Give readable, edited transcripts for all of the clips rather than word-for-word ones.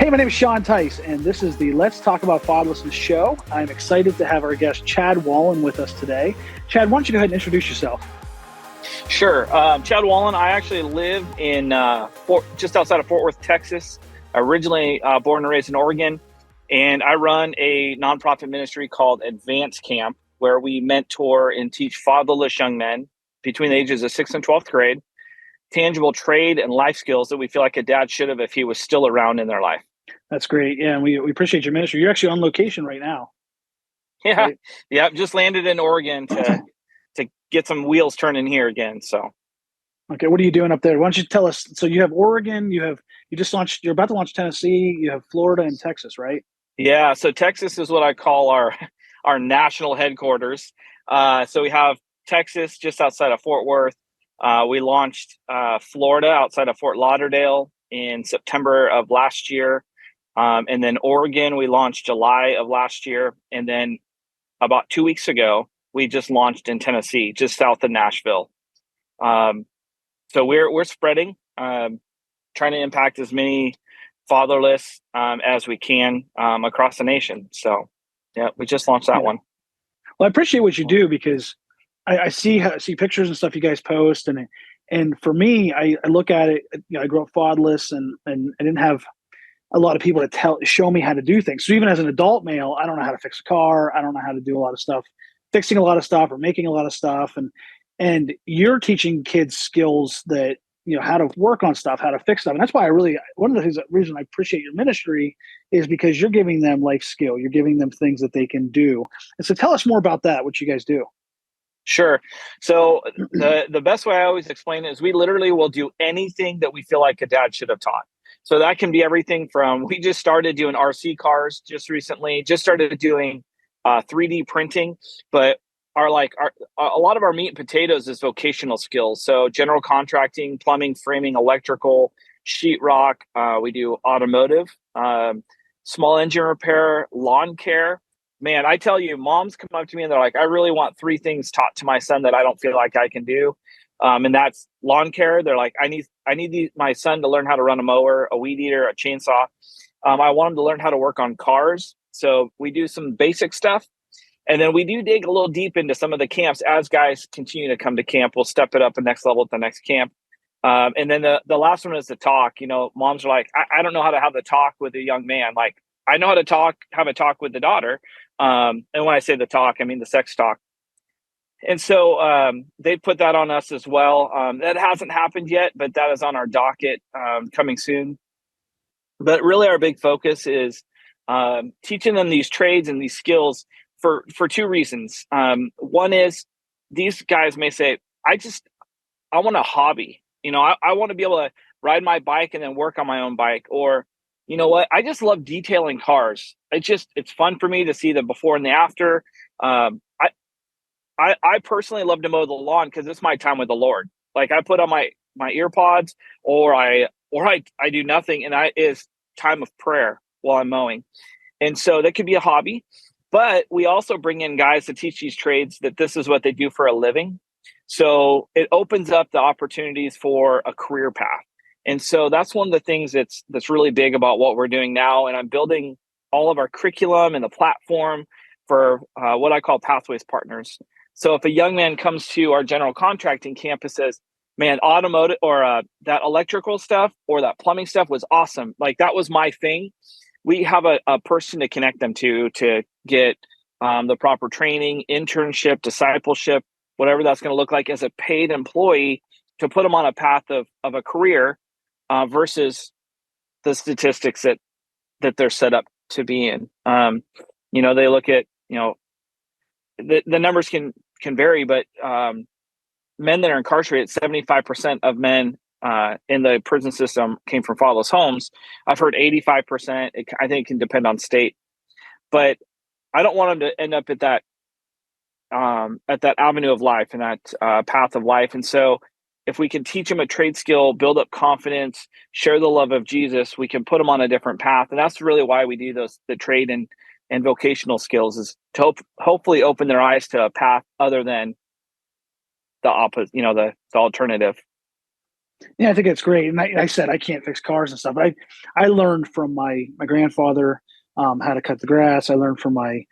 Hey, my name is Sean Teis, and this is the Let's Talk About Fatherlessness show. I'm excited to have our guest, Chad Wallen, with us today. Chad, why don't you go ahead and introduce yourself? Sure. Chad Wallen. I actually live in just outside of Fort Worth, Texas, originally born and raised in Oregon. And I run a nonprofit ministry called Advance Camp, where we mentor and teach fatherless young men between the ages of 6th and 12th grade, tangible trade and life skills that we feel like a dad should have if he was still around in their life. That's great. Yeah, and we appreciate your ministry. You're actually on location right now. Yeah. Right? Yeah. Just landed in Oregon to get some wheels turning here again. So. Okay, what are you doing up there? Why don't you tell us? So you have Oregon, you just launched, you're about to launch Tennessee, you have Florida and Texas, right? Yeah, so Texas is what I call our national headquarters. So we have Texas just outside of Fort Worth. We launched Florida outside of Fort Lauderdale in September of last year. And then Oregon, we launched July of last year. And then about 2 weeks ago, we just launched in Tennessee, just south of Nashville. So we're spreading, trying to impact as many fatherless as we can across the nation. So yeah, we just launched that one. Well, I appreciate what you do because I see pictures and stuff you guys post, and for me, I look at it. I grew up fatherless, and I didn't have a lot of people to show me how to do things. So even as an adult male, I don't know how to fix a car. I don't know how to do a lot of stuff, fixing a lot of stuff or making a lot of stuff, and you're teaching kids skills that, how to work on stuff, how to fix stuff. And that's why one of the reason I appreciate your ministry is because you're giving them life skill. You're giving them things that they can do. And so tell us more about that, what you guys do. Sure. So the best way I always explain it is we literally will do anything that we feel like a dad should have taught. So that can be everything from, we just started doing RC cars just recently, just started doing 3D printing, but a lot of our meat and potatoes is vocational skills. So general contracting, plumbing, framing, electrical, sheetrock. We do automotive, small engine repair, lawn care. Man, I tell you, moms come up to me and they're like, I really want 3 things taught to my son that I don't feel like I can do. And that's lawn care. They're like, I need my son to learn how to run a mower, a weed eater, a chainsaw. I want him to learn how to work on cars. So we do some basic stuff. And then we do dig a little deep into some of the camps as guys continue to come to camp. We'll step it up the next level at the next camp. And then the last one is the talk. Moms are like, I don't know how to have the talk with a young man. Like, I know how to have a talk with the daughter. And when I say the talk, I mean the sex talk. And so they put that on us as well. That hasn't happened yet, but that is on our docket coming soon. But really our big focus is teaching them these trades and these skills for 2 reasons. One is these guys may say, I want a hobby. I want to be able to ride my bike and then work on my own bike. Or, you know what? I just love detailing cars. It's fun for me to see the before and the after. I personally love to mow the lawn because it's my time with the Lord. Like I put on my ear pods or I do nothing, and it is time of prayer while I'm mowing. And so that could be a hobby. But we also bring in guys to teach these trades that this is what they do for a living. So it opens up the opportunities for a career path. And so that's one of the things that's really big about what we're doing now. And I'm building all of our curriculum and the platform for what I call Pathways Partners. So if a young man comes to our general contracting campus, says, man, automotive or that electrical stuff or that plumbing stuff was awesome. Like that was my thing. We have a person to connect them to get the proper training, internship, discipleship, whatever that's going to look like as a paid employee to put them on a path of a career versus the statistics that they're set up to be in. They look at, the numbers can vary, but men that are incarcerated, 75% of men in the prison system came from fatherless homes. I've heard 85%. I think it can depend on state, but I don't want them to end up at that avenue of life and that path of life. And so if we can teach them a trade skill, build up confidence, share the love of Jesus, we can put them on a different path. And that's really why we do the trade and vocational skills, is to hopefully open their eyes to a path other than the opposite, the alternative. Yeah, I think it's great. And I said I can't fix cars and stuff. But I learned from my grandfather how to cut the grass. I learned from my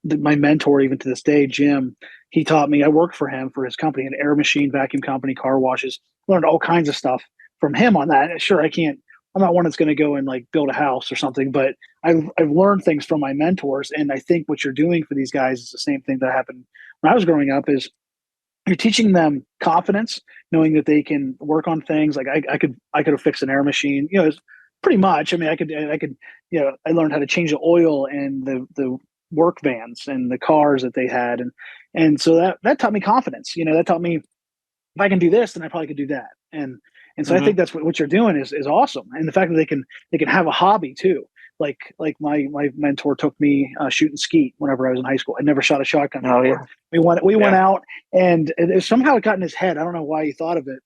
mentor, even to this day, Jim. He taught me. I worked for him for his company, an air machine, vacuum company, car washes. Learned all kinds of stuff from him on that. Sure, I can't. I'm not one that's going to go and like build a house or something, but I've learned things from my mentors, and I think what you're doing for these guys is the same thing that happened when I was growing up. Is you're teaching them confidence, knowing that they can work on things. Like I could have fixed an air machine, it's pretty much. I mean, I could, I learned how to change the oil and the work vans and the cars that they had. And so that taught me confidence, that taught me if I can do this, then I probably could do that. And so I Hmm. think that's what you're doing is awesome. And the fact that they can have a hobby too. Like my mentor took me shooting skeet whenever I was in high school. I never shot a shotgun Oh before. yeah. We went Yeah. out and somehow it got in his head. I don't know why he thought of it.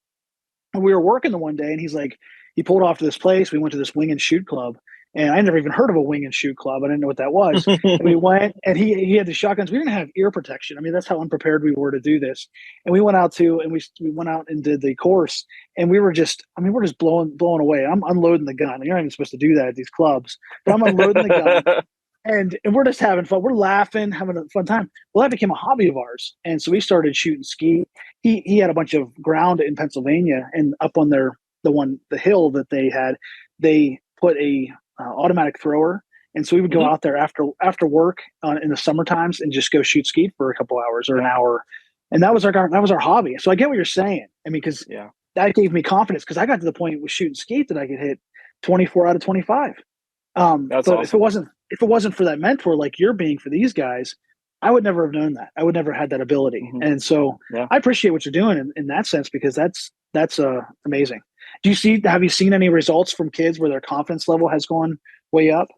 And we were working the one day and he's like, he pulled off to this place. We went to this wing and shoot club. And I never even heard of a wing and shoot club. I didn't know what that was. And we went and he had the shotguns. We didn't have ear protection. I mean, that's how unprepared we were to do this. And we went out we went out and did the course and we're just blowing away. I'm unloading the gun. You're not even supposed to do that at these clubs, but I'm unloading the gun and we're just having fun. We're laughing, having a fun time. Well, that became a hobby of ours, and so we started shooting ski. He had a bunch of ground in Pennsylvania, and up on the hill that they had, they put a automatic thrower, and so we would go Hmm. out there after work in the summer times and just go shoot ski for a couple hours or an hour, and that was our hobby. So I get what you're saying. I mean, because Yeah. that gave me confidence because I got to the point with shooting skeet that I could hit 24 out of 25. That's But if it awesome. wasn't for that mentor like you're being for these guys, I would never have known that. I would never had that ability. Hmm. And so Yeah. I appreciate what you're doing in that sense because that's amazing. Have you seen any results from kids where their confidence level has gone way up?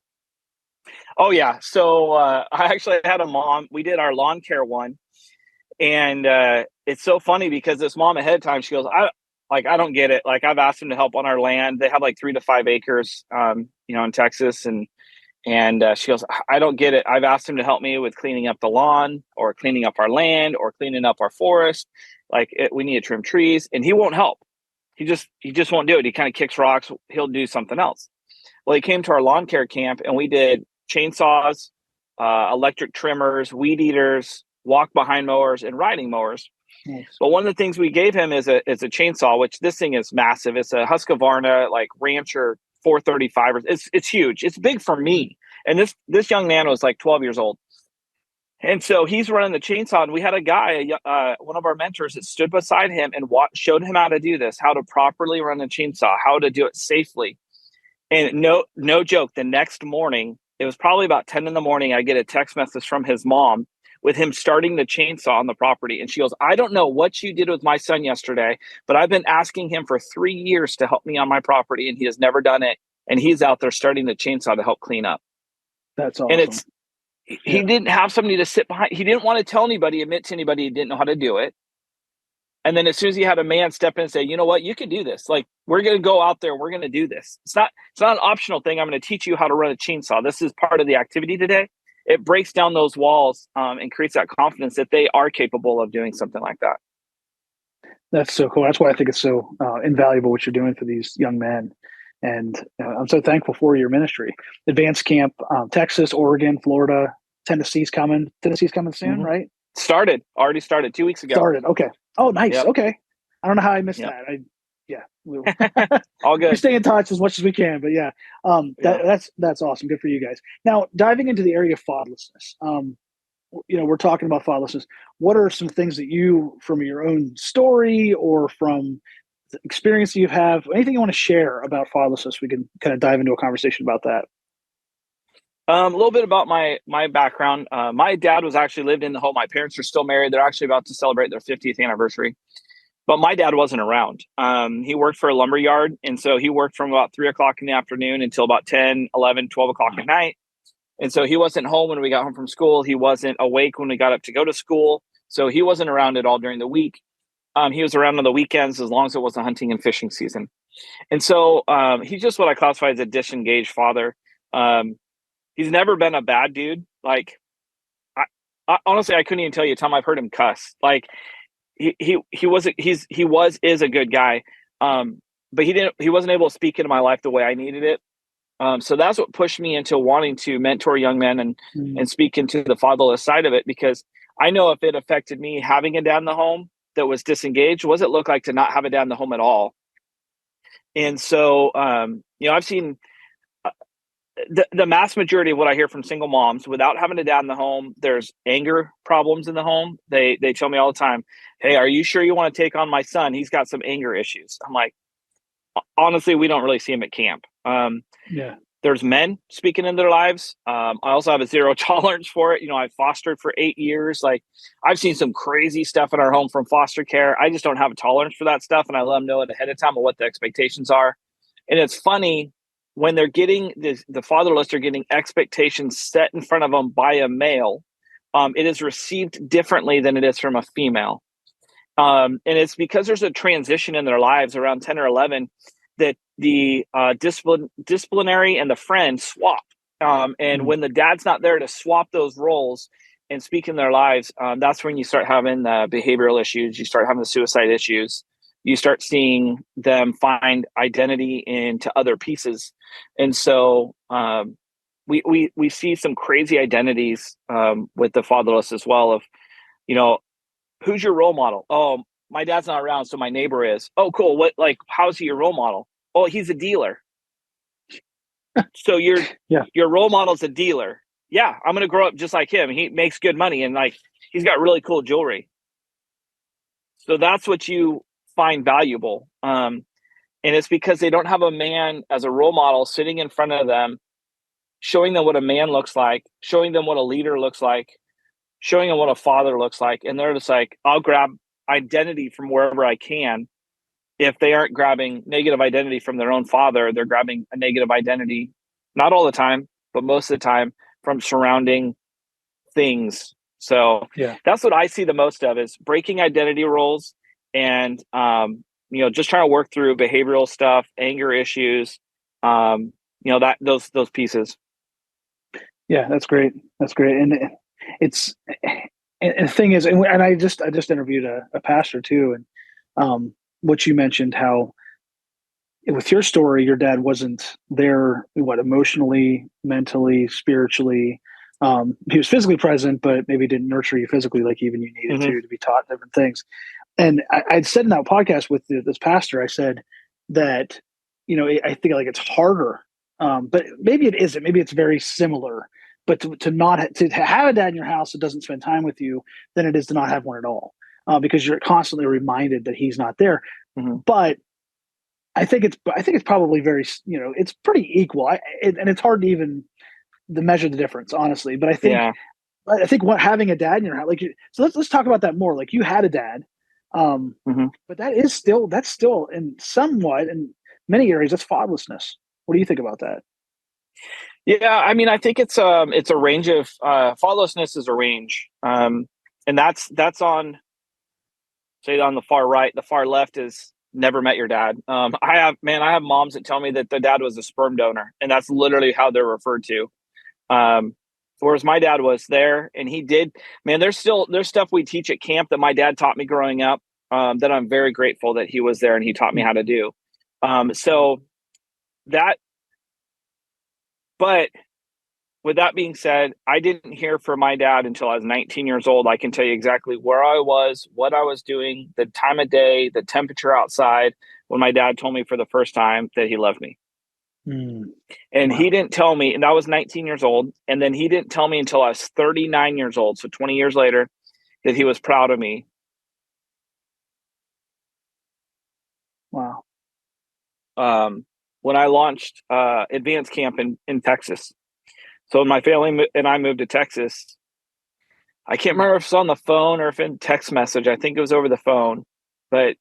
Oh yeah. So I actually had a mom. We did our lawn care one, and it's so funny because this mom ahead of time, she goes, I don't get it. Like I've asked them to help on our land. They have like 3 to 5 acres, in Texas, and she goes, I don't get it. I've asked him to help me with cleaning up the lawn or cleaning up our land or cleaning up our forest. We need to trim trees, and he won't help. He just won't do it. He kind of kicks rocks. He'll do something else. Well, he came to our lawn care camp, and we did chainsaws, electric trimmers, weed eaters, walk behind mowers, and riding mowers. Nice. But one of the things we gave him is a chainsaw, which this thing is massive. It's a Husqvarna like Rancher 435. It's huge. It's big for me. And this young man was like 12 years old. And so he's running the chainsaw, and we had a guy, one of our mentors, that stood beside him and showed him how to do this, how to properly run a chainsaw, how to do it safely. And no joke, the next morning, it was probably about 10 in the morning, I get a text message from his mom with him starting the chainsaw on the property. And she goes, I don't know what you did with my son yesterday, but I've been asking him for 3 years to help me on my property, and he has never done it. And he's out there starting the chainsaw to help clean up. That's And awesome. he Yeah. didn't have somebody to sit behind. He didn't want to tell anybody, admit to anybody he didn't know how to do it. And then as soon as he had a man step in and say, you know what, you can do this. Like, we're going to go out there. We're going to do this. It's not an optional thing. I'm going to teach you how to run a chainsaw. This is part of the activity today. It breaks down those walls and creates that confidence that they are capable of doing something like that. That's so cool. That's why I think it's so invaluable what you're doing for these young men. And I'm so thankful for your ministry. Advanced Camp, Texas, Oregon, Florida, Tennessee's coming. Tennessee's coming soon, Hmm. right? Already started 2 weeks ago. Started. Okay. Oh, nice. Yep. Okay. I don't know how I missed Yep. that. Yeah, All we good. stay in touch as much as we can, but yeah, Yeah. that's awesome. Good for you guys. Now, diving into the area of fatherlessness, we're talking about fatherlessness. What are some things that you, from your own story or from the experience you have, anything you want to share about fatherlessness? We can kind of dive into a conversation about that. A little bit about my background. My dad was actually lived in the home. My parents are still married. They're actually about to celebrate their 50th anniversary. But my dad wasn't around. He worked for a lumber yard. And so he worked from about 3 o'clock in the afternoon until about 10, 11, 12 o'clock at night. And so he wasn't home when we got home from school. He wasn't awake when we got up to go to school. So he wasn't around at all during the week. He was around on the weekends as long as it wasn't hunting and fishing season. And so he's just what I classify as a disengaged father. He's never been a bad dude. Like, I honestly, I couldn't even tell you a time I've heard him cuss. Like, he was is a good guy. But he wasn't able to speak into my life the way I needed it. So that's what pushed me into wanting to mentor young men and speak into the fatherless side of it, because I know if it affected me having a dad in the home that was disengaged, what does it look like to not have a dad in the home at all? And so, I've seen the mass majority of what I hear from single moms without having a dad in the home, there's anger problems in the home. They tell me all the time, "Hey, are you sure you want to take on my son? He's got some anger issues." I'm like, honestly, we don't really see him at camp. There's men speaking in their lives. I also have a zero tolerance for it. I fostered for 8 years. Like, I've seen some crazy stuff in our home from foster care. I just don't have a tolerance for that stuff. And I let them know it ahead of time of what the expectations are. And it's funny when they're getting the fatherless are getting expectations set in front of them by a male. It is received differently than it is from a female. And it's because there's a transition in their lives around 10 or 11 that the disciplinary and the friend swap. And when the dad's not there to swap those roles and speak in their lives, that's when you start having the behavioral issues. You start having the suicide issues. You start seeing them find identity into other pieces. And so we see some crazy identities with the fatherless as well of, who's your role model? Oh, my dad's not around, so my neighbor is. Oh, cool. How's he your role model? Oh, he's a dealer. So your role model's a dealer. Yeah, I'm going to grow up just like him. He makes good money and he's got really cool jewelry. So that's what you find valuable. And it's because they don't have a man as a role model sitting in front of them, showing them what a man looks like, showing them what a leader looks like, showing them what a father looks like. And they're just like, I'll grab identity from wherever I can. If they aren't grabbing negative identity from their own father, they're grabbing a negative identity, not all the time, but most of the time, from surrounding things. So that's what I see the most of, is breaking identity roles and, just trying to work through behavioral stuff, anger issues, those pieces. Yeah, that's great. That's great. And the thing is, and I just interviewed a pastor too. And what you mentioned, how with your story, your dad wasn't there, emotionally, mentally, spiritually. He was physically present, but maybe didn't nurture you physically like even you needed to be taught different things. And I'd said in that podcast with this pastor, I said that, I think it's harder, but maybe it isn't. Maybe it's very similar. But to have a dad in your house that doesn't spend time with you than it is to not have one at all, because you're constantly reminded that he's not there. But I think it's probably very, it's pretty equal. And it's hard to even measure the difference, honestly. But I think what having a dad in your house, so let's talk about that more. Like, you had a dad, but that's still in many areas, that's fatherlessness. What do you think about that? Yeah, I mean, I think it's a range of fatherlessness is a range, and that's on, say, on the far right. The far left is never met your dad. I have moms that tell me that their dad was a sperm donor, and that's literally how they're referred to. Whereas my dad was there, and he did. Man, there's stuff we teach at camp that my dad taught me growing up, that I'm very grateful that he was there and he taught me how to do. But with that being said, I didn't hear from my dad until I was 19 years old. I can tell you exactly where I was, what I was doing, the time of day, the temperature outside, when my dad told me for the first time that he loved me. And he didn't tell me, and I was 19 years old. And then he didn't tell me until I was 39 years old. So 20 years later, that he was proud of me. Wow. When I launched advanced camp in Texas. So my family and I moved to Texas. I can't remember if it's on the phone or if in text message. I think it was over the phone. But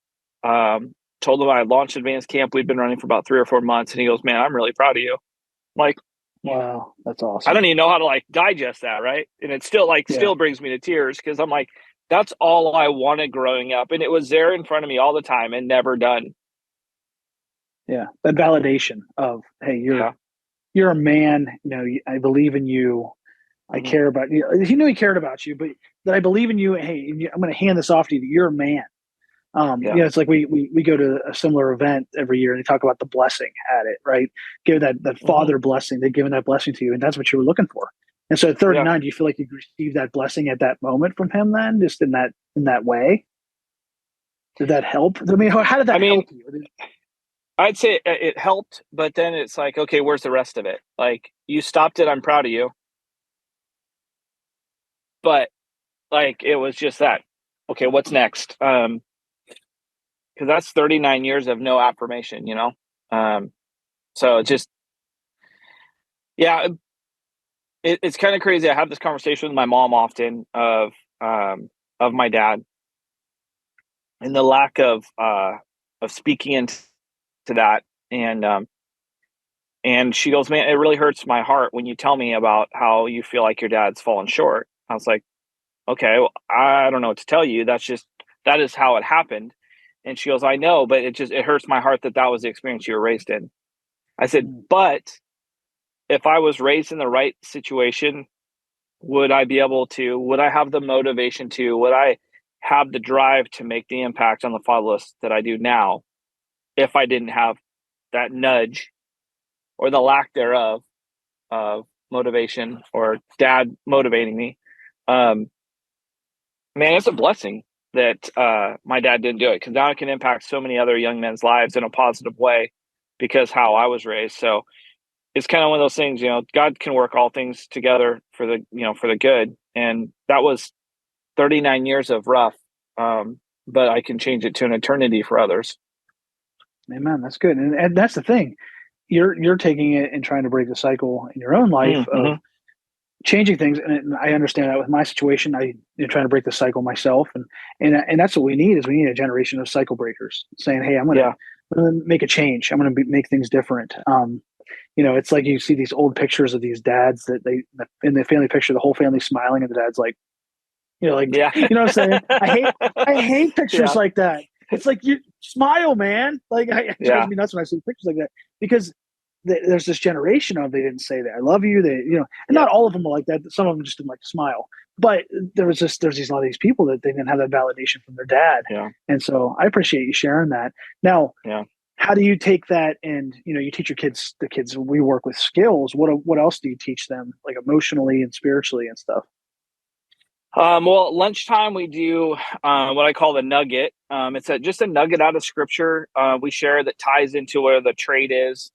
told him I launched advanced camp. We'd been running for about 3 or 4 months. And he goes, "Man, I'm really proud of you." I'm like, wow, that's awesome. I don't even know how to digest that, right? And it still still brings me to tears, because I'm like, that's all I wanted growing up. And it was there in front of me all the time and never done. Yeah, that validation of, hey, you're a man. I believe in you. I care about you. He knew he cared about you, but that I believe in you. Hey, I'm going to hand this off to you. You're a man. It's like we go to a similar event every year and they talk about the blessing at it, right? Give that father blessing. They've given that blessing to you, and that's what you were looking for. And so at 39, do you feel like you received that blessing at that moment from him then, just in that way? Did that help? I mean, how did that help you? I'd say it helped, but then it's like, okay, where's the rest of it? Like, you stopped it. I'm proud of you. But like, it was just that, okay, what's next? Because that's 39 years of no affirmation, so just, it's kind of crazy. I have this conversation with my mom often of my dad and the lack of speaking into that. And she goes, man, it really hurts my heart when you tell me about how you feel like your dad's fallen short. I was like, okay, well, I don't know what to tell you. That is how it happened. And she goes, I know, but it hurts my heart that was the experience you were raised in. I said, but if I was raised in the right situation, would I have the motivation would I have the drive to make the impact on the fatherless that I do now if I didn't have that nudge or the lack thereof of motivation or dad motivating me? Man, it's a blessing that my dad didn't do it, because now it can impact so many other young men's lives in a positive way because how I was raised. So it's kind of one of those things, God can work all things together for the good. And that was 39 years of rough, but I can change it to an eternity for others. Amen. That's good. And that's the thing. You're taking it and trying to break the cycle in your own life of changing things. And I understand that with my situation, trying to break the cycle myself. And that's what we need a generation of cycle breakers saying, hey, I'm going to make a change. I'm going to make things different. It's like you see these old pictures of these dads that in the family picture, the whole family smiling and the dad's like, you know what I'm saying? I hate pictures like that. It's like, you smile, man. Like, it drives me nuts when I see pictures like that, because there's this generation of, they didn't say that I love you. And not all of them are like that. Some of them just didn't like to smile. But there's a lot of these people that they didn't have that validation from their dad. Yeah. And so I appreciate you sharing that. Now, how do you take that and, you teach the kids we work with skills. What else do you teach them, like emotionally and spiritually and stuff? Well, at lunchtime we do what I call the nugget. It's just a nugget out of scripture we share that ties into where the trade is.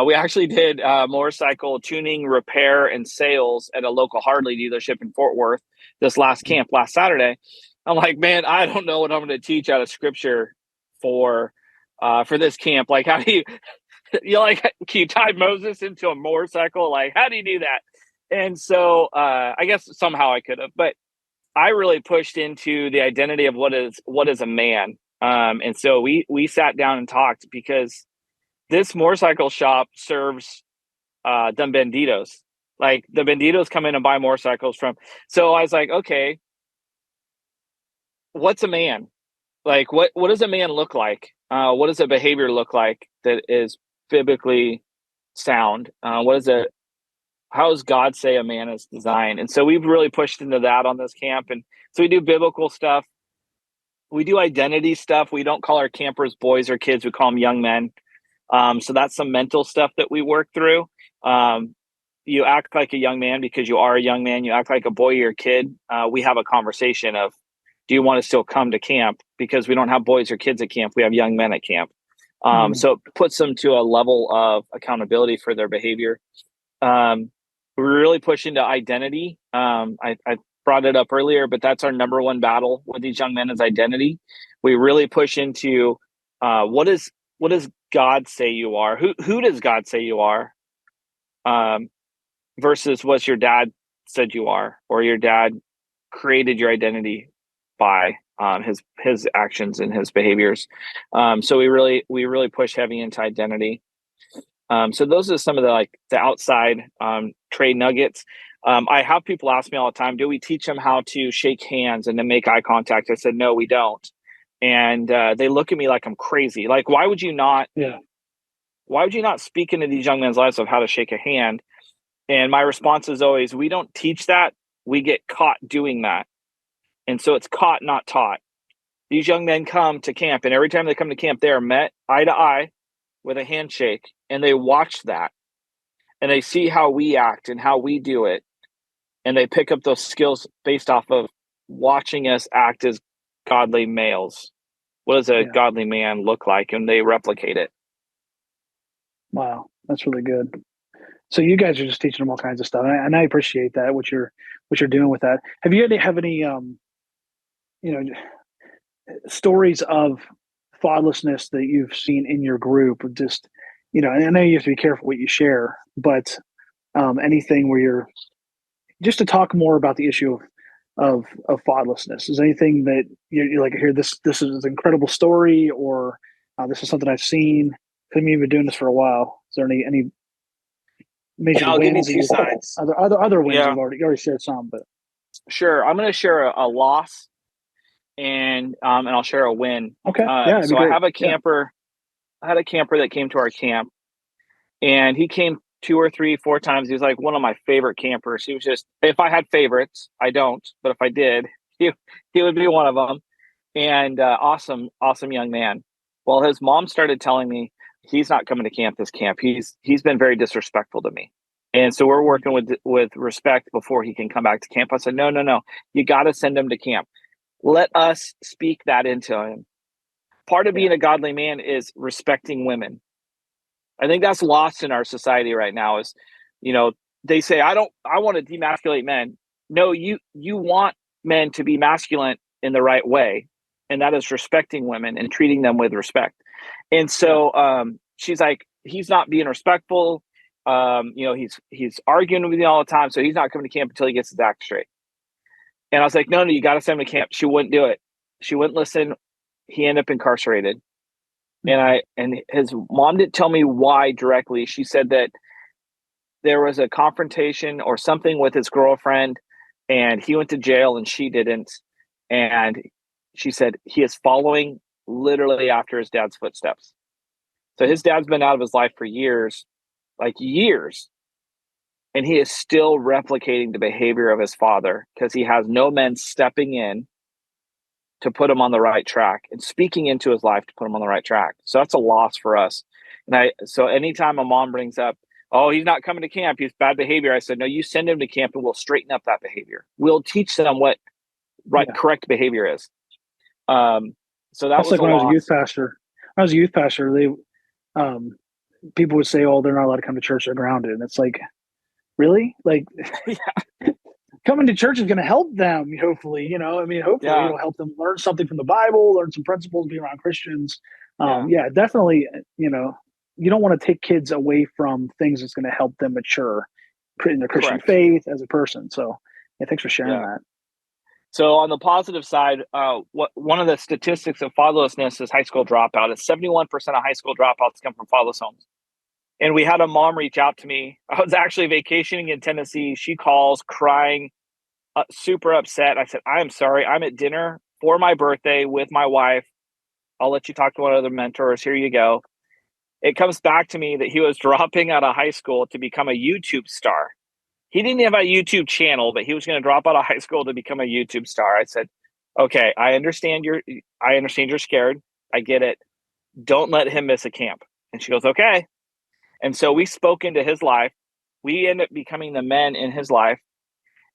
We actually did motorcycle tuning, repair, and sales at a local Harley dealership in Fort Worth this last Saturday. I'm like, man, I don't know what I'm going to teach out of scripture for this camp. Like, how do you, can you tie Moses into a motorcycle? Like, how do you do that? And so I guess somehow I could have, but I really pushed into the identity of what is a man. And so we sat down and talked, because this motorcycle shop serves the banditos. Like, the banditos come in and buy motorcycles from. So I was like, okay, what's a man? Like, what does a man look like? What does a behavior look like that is biblically sound? How does God say a man is designed? And so we've really pushed into that on this camp. And so we do biblical stuff. We do identity stuff. We don't call our campers boys or kids. We call them young men. So that's some mental stuff that we work through. You act like a young man because you are a young man. You act like a boy or a kid. We have a conversation of, do you want to still come to camp? Because we don't have boys or kids at camp. We have young men at camp. So it puts them to a level of accountability for their behavior. We really push into identity. I brought it up earlier, but that's our number one battle with these young men, is identity. We really push into what does God say you are? Who does God say you are? Versus what your dad said you are, or your dad created your identity by his actions and his behaviors. So we really push heavy into identity. So those are some of the outside trade nuggets. I have people ask me all the time, do we teach them how to shake hands and then make eye contact? I said, no, we don't. And they look at me like I'm crazy. Like, why would you not speak into these young men's lives of how to shake a hand? And my response is always, we don't teach that. We get caught doing that. And so it's caught, not taught. these young men come to camp, and every time they come to camp, they are met eye to eye with a handshake, and they watch that, and they see how we act and how we do it, and they pick up those skills based off of watching us act as godly males. What does a godly man look like? And they replicate it. Wow, that's really good. So you guys are just teaching them all kinds of stuff, and I appreciate that what you're doing with that. Have you have any stories of fatherlessness that you've seen in your group? Or just and I know you have to be careful what you share, but anything where you're just to talk more about the issue of fatherlessness. Is there anything that you're like, here, this is an incredible story, or this is something I've seen? I've been doing this for a while. Is there any major I'll give you wins? two sides. Other wins. You've already shared some, but sure, I'm going to share a loss, and I'll share a win. Okay, so I have a camper. I had a camper that came to our camp, and he came 2 or 3, 4 times. He was like one of my favorite campers. He was just, if I had favorites, I don't, but if I did, he would be one of them. And awesome young man. Well, his mom started telling me he's not coming to camp this camp. He's been very disrespectful to me. And so we're working with respect before he can come back to camp. I said, no, you got to send him to camp. Let us speak that into him. Part of being a godly man is respecting women. I think that's lost in our society right now is, they say, I want to demasculate men. No, you want men to be masculine in the right way. And that is respecting women and treating them with respect. And so she's like, he's not being respectful. He's arguing with me all the time. So he's not coming to camp until he gets his act straight. And I was like, no, you got to send him to camp. She wouldn't do it. She wouldn't listen. He ended up incarcerated. And his mom didn't tell me why directly. She said that there was a confrontation or something with his girlfriend, and he went to jail and she didn't. And she said he is following literally after his dad's footsteps. So his dad's been out of his life for years, like years. And he is still replicating the behavior of his father because he has no men stepping in to put him on the right track and speaking into his life to put him on the right track. So that's a loss for us. So anytime a mom brings up, oh, he's not coming to camp, he's bad behavior, I said, no, you send him to camp and we'll straighten up that behavior. We'll teach them what correct behavior is. So that's like when I was a youth pastor. When I was a youth pastor, they people would say, oh, they're not allowed to come to church, they're grounded. And it's like, really? Like, coming to church is going to help them, hopefully. Hopefully it'll help them learn something from the Bible, learn some principles, be around Christians. Definitely. You don't want to take kids away from things that's going to help them mature in their Christian faith as a person. So, thanks for sharing that. So, on the positive side, one of the statistics of fatherlessness is high school dropout. It's 71% of high school dropouts come from fatherless homes. And we had a mom reach out to me. I was actually vacationing in Tennessee. She calls crying, super upset. I said, I am sorry. I'm at dinner for my birthday with my wife. I'll let you talk to one of the mentors. Here you go. It comes back to me that he was dropping out of high school to become a YouTube star. He didn't have a YouTube channel, but he was going to drop out of high school to become a YouTube star. I said, okay, I understand you're scared. I get it. Don't let him miss a camp. And she goes, okay. And so we spoke into his life. We ended up becoming the men in his life.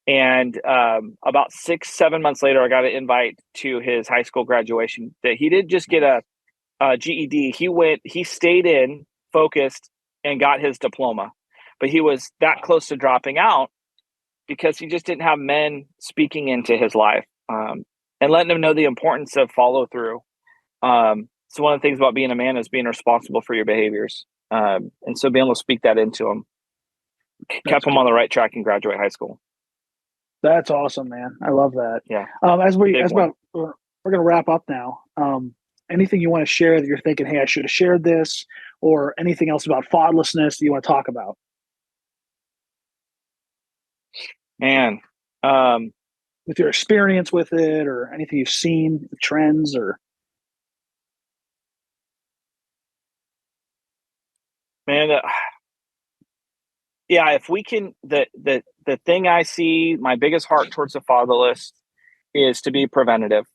And about 6-7 months later, I got an invite to his high school graduation. That he didn't just get a GED. He stayed in, focused, and got his diploma. But he was that close to dropping out because he just didn't have men speaking into his life and letting him know the importance of follow through. So one of the things about being a man is being responsible for your behaviors. And so being able to speak that into him kept him on the right track and graduate high school. That's awesome, man. I love that. Yeah. We're going to wrap up now. Anything you want to share that you're thinking, hey, I should have shared this, or anything else about fatherlessness that you want to talk about? Man, with your experience with it, or anything you've seen, trends, or man, if we can, the thing I see, my biggest heart towards the fatherless is to be preventative.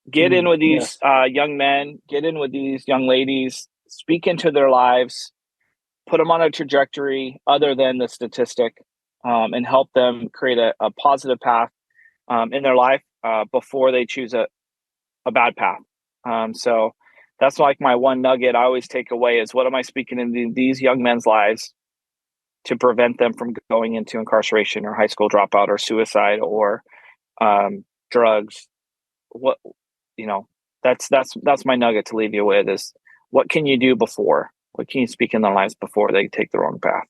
Get in with these young men, get in with these young ladies, speak into their lives, put them on a trajectory other than the statistic, and help them create a positive path in their life before they choose a bad path. So that's like my one nugget I always take away is what am I speaking into these young men's lives to prevent them from going into incarceration or high school dropout or suicide or drugs. What, that's my nugget to leave you with is what can you do before? What can you speak in their lives before they take the wrong path?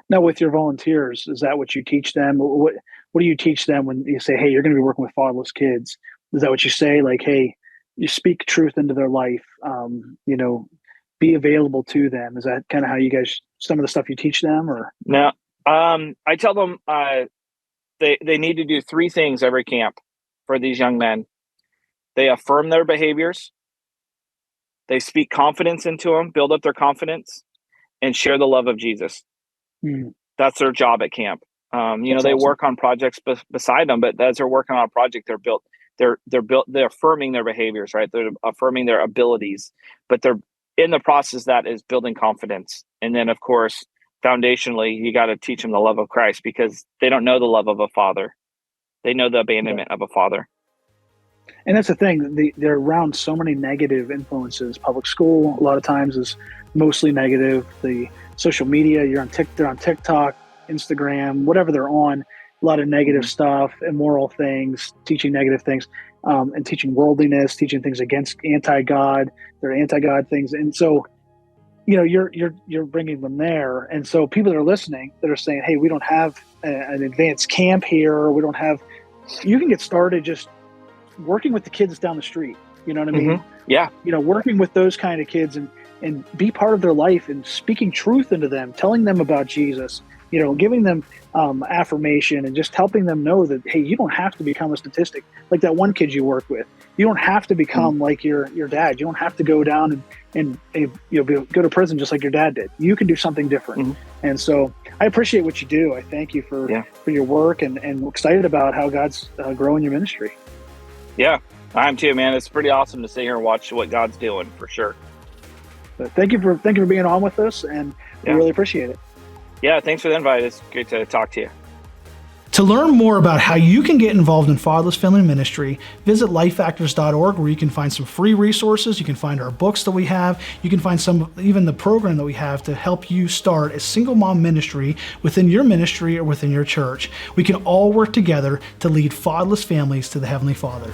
Now, with your volunteers, is that what you teach them? What do you teach them when you say, hey, you're going to be working with fatherless kids? Is that what you say? Like, hey, you speak truth into their life, be available to them. Is that kind of how you guys, some of the stuff you teach them or? No, I tell them they need to do three things every camp for these young men. They affirm their behaviors. They speak confidence into them, build up their confidence, and share the love of Jesus. That's their job at camp. They awesome. Work on projects beside them, but as they're working on a project, they're affirming their behaviors, right? They're affirming their abilities, but they're in the process that is building confidence. And then, of course, foundationally, you got to teach them the love of Christ because they don't know the love of a father. They know the abandonment of a father. And that's the thing. They're around so many negative influences. Public school, a lot of times, is mostly negative. The social media, they're on TikTok, Instagram, whatever they're on, a lot of negative stuff, immoral things, teaching negative things, and teaching worldliness, teaching things against anti-God. They're anti-God things. And so, you're bringing them there. And so people that are listening that are saying, hey, we don't have an advanced camp here. Or you can get started just working with the kids down the street. You know what I mean? Yeah. Working with those kind of kids and be part of their life and speaking truth into them, telling them about Jesus, giving them affirmation and just helping them know that, hey, you don't have to become a statistic like that one kid you work with. You don't have to become like your dad. You don't have to go down and go to prison just like your dad did. You can do something different. And so I appreciate what you do. I thank you for your work and excited about how God's growing your ministry. Yeah, I am too, man. It's pretty awesome to sit here and watch what God's doing for sure. But thank you for being on with us, and we really appreciate it. Yeah, thanks for the invite. It's great to talk to you. To learn more about how you can get involved in Fatherless Family Ministry, visit lifefactors.org, where you can find some free resources. You can find our books that we have. You can find even the program that we have to help you start a single mom ministry within your ministry or within your church. We can all work together to lead fatherless families to the Heavenly Father.